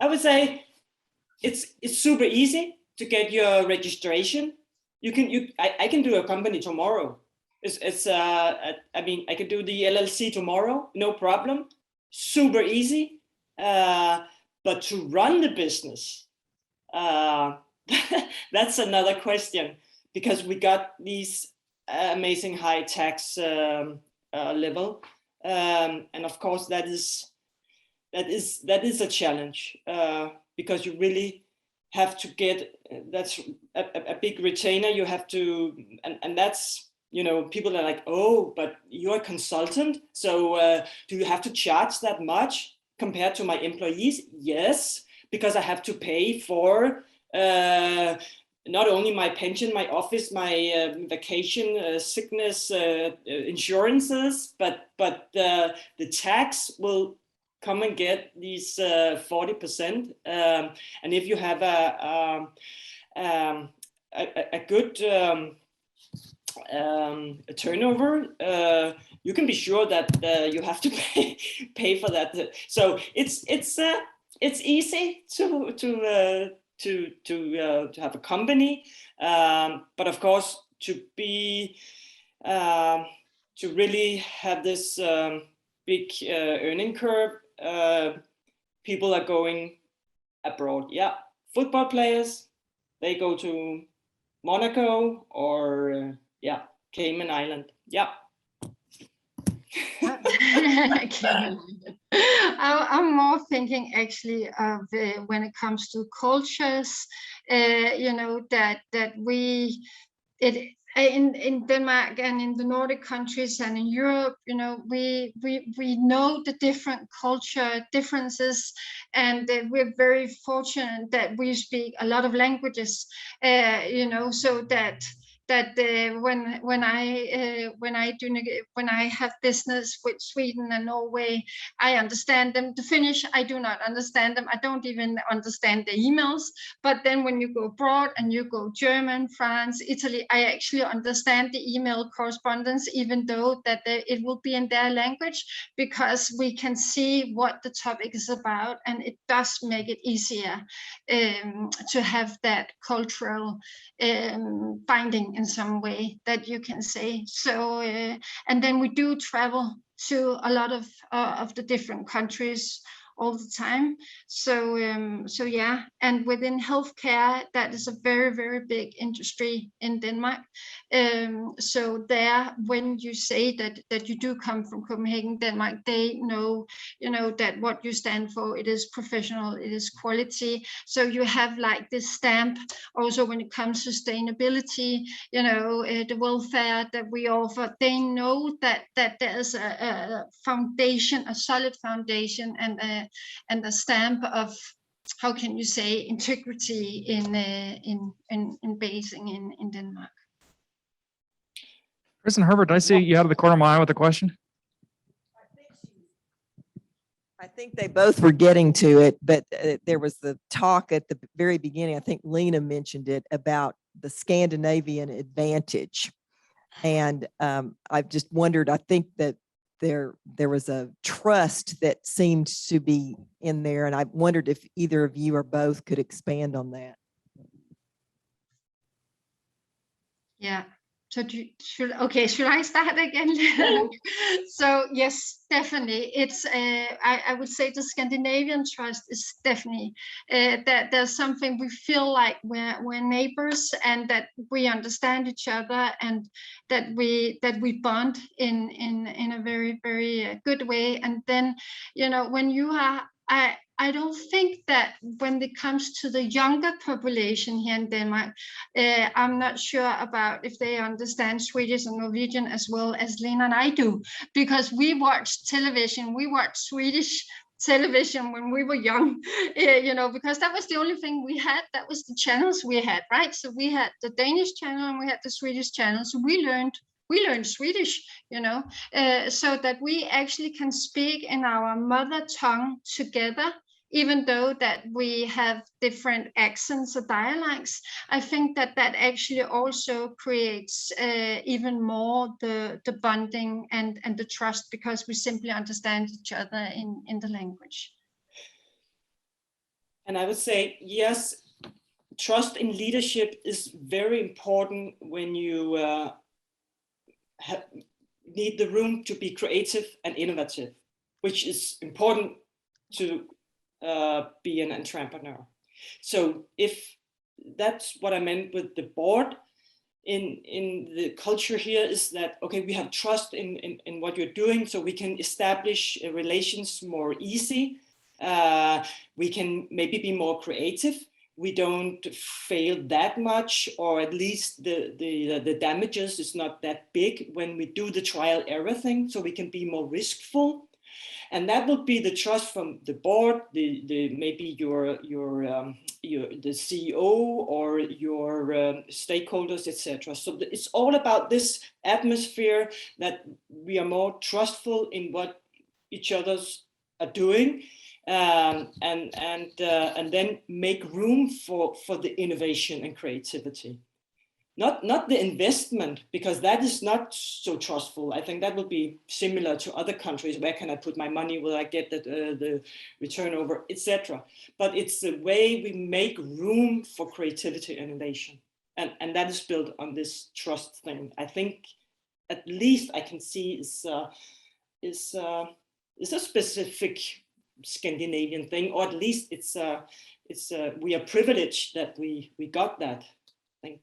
I would say it's super easy to get your registration. I can do a company tomorrow. I mean, I could do the LLC tomorrow, no problem. Super easy. But to run the business, that's another question, because we got these amazing high tax level, and of course that is a challenge, because you really have to get, that's a big retainer you have to, and that's, you know, people are like, oh, but you're a consultant, so do you have to charge that much compared to my employees? Yes, because I have to pay for not only my pension, my office, my vacation, sickness, insurances, but the tax will come and get these 40%. And if you have a good turnover, you can be sure that you have to pay for that. So it's easy to have a company, but of course to really have this big earning curve, people are going abroad. Yeah, football players, they go to Monaco or Cayman Island. Yeah. I'm more thinking actually of when it comes to cultures, you know, that we in Denmark and in the Nordic countries and in Europe, you know, we know the different culture differences, and we're very fortunate that we speak a lot of languages, you know, so that when I have business with Sweden and Norway, I understand them. The Finnish, I do not understand them. I don't even understand the emails. But then when you go abroad and you go German, France, Italy, I actually understand the email correspondence, even though that it will be in their language, because we can see what the topic is about, and it does make it easier to have that cultural binding in some way, that you can say. So and then we do travel to a lot of the different countries all the time. So yeah, and within healthcare, that is a very, very big industry in Denmark. So there, when you say that you do come from Copenhagen, Denmark, they know, you know, that what you stand for, it is professional, it is quality. So you have like this stamp also when it comes to sustainability, you know, the welfare that we offer. They know that there's a foundation, a solid foundation, and a stamp of, how can you say, integrity in basing in Denmark. Chris and Herbert, did I see you out of the corner of my eye with a question? I think they both were getting to it, but there was the talk at the very beginning, I think Lena mentioned it, about the Scandinavian advantage. And I've just wondered, I think that there was a trust that seemed to be in there, and I wondered if either of you or both could expand on that. Yeah. So should I start again? So yes, definitely. It's I would say the Scandinavian trust is definitely that there's something we feel like we're neighbors, and that we understand each other, and that we bond in a very, very good way. And then, you know, when you are, I don't think that when it comes to the younger population here in Denmark, I'm not sure about if they understand Swedish and Norwegian as well as Lena and I do, because we watched television, we watched Swedish television when we were young, you know, because that was the only thing we had. That was the channels we had, right? So we had the Danish channel and we had the Swedish channel. So we learned Swedish, you know, so that we actually can speak in our mother tongue together, even though that we have different accents or dialects. I think that actually also creates even more the bonding and the trust, because we simply understand each other in the language. And I would say, yes, trust in leadership is very important when you need the room to be creative and innovative, which is important to be an entrepreneur. So if that's what I meant with the board, in the culture here is that, okay, we have trust in what you're doing, so we can establish relations more easy. We can maybe be more creative. We don't fail that much, or at least the damages is not that big when we do the trial error thing, so we can be more riskful. And that will be the trust from the board, maybe the CEO or your stakeholders, etc. So it's all about this atmosphere that we are more trustful in what each others are doing, and then make room for the innovation and creativity. Not the investment, because that is not so trustful. I think that will be similar to other countries. Where can I put my money? Will I get the return over, etc. But it's the way we make room for creativity and innovation. And that is built on this trust thing. I think at least I can see is a specific Scandinavian thing, or at least we are privileged that we got that, I think.